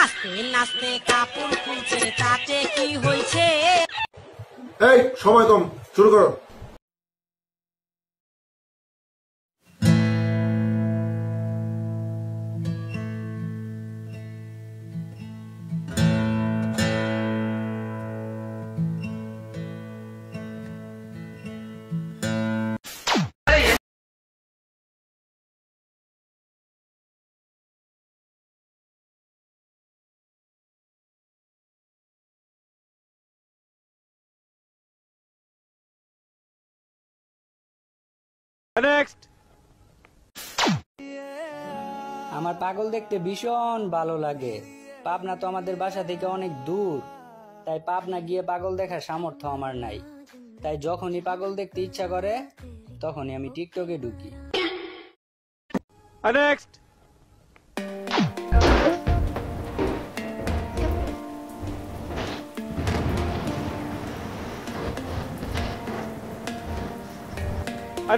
নাচতে নাচতে কাপড় খুলছে তাতে কি হয়েছে? এই সময় কম, শুরু করো। নেক্সট। আমার পাগল দেখতে ভীষণ ভালো লাগে। পাবনা তো আমাদের বাসা থেকে অনেক দূর, তাই পাবনা গিয়ে পাগল দেখার সামর্থ্য আমার নাই। তাই যখনই পাগল দেখতে ইচ্ছা করে তখনই আমি টিকটকে ঢুকি। নেক্সট।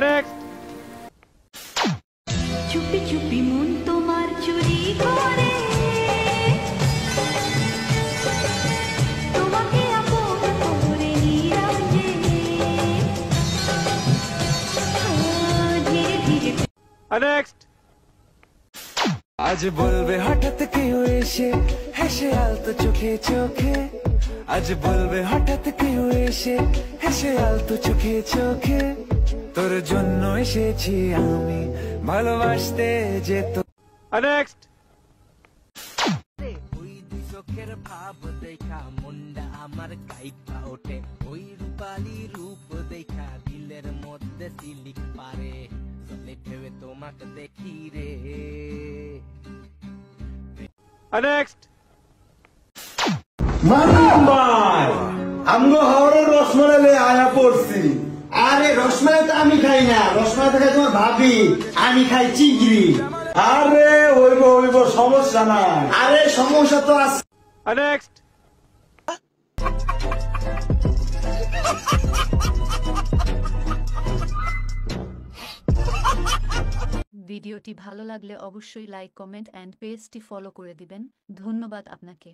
নেক্সট। চুপি চুপি মন তোমার চুরি করে, তোমাকে আপন করে নিলাম যে, ধীরে ধীরে। নেক্সট। আজ বলবে হঠাৎ কেউ এসে হেসে আলতো চোখে চোখে, আজ বলবে হঠাৎ কেউ এসে হেসে আলতো চোখে চোখে, তোর জন্য এসেছি আমি ভালোবাসতে যেত। নেক্সট। ওই দুই চোখের ভাব দেখা মনটা আমার কাইপা ওঠে, ওই রূপালী রূপ দেখা দিলের মধ্যে সিলিক পারে, চলে ভেবে তোমাকে দেখি রে। নেক্সট। আমগো হাওড়ের রসমালাই আয়া পড়ছি। আরে রসমালাই তো আমি খাই না, রসমালাই তো খাই তোমার ভাবি, আমি খাই চিংড়ি। আরে হইব সমস্যা নাই। আরে সমস্যা তো আছে। নেক্সট। ভিডিওটি ভালো লাগলে অবশ্যই লাইক, কমেন্ট এন্ড পেজটি ফলো করে দিবেন। ধন্যবাদ আপনাকে।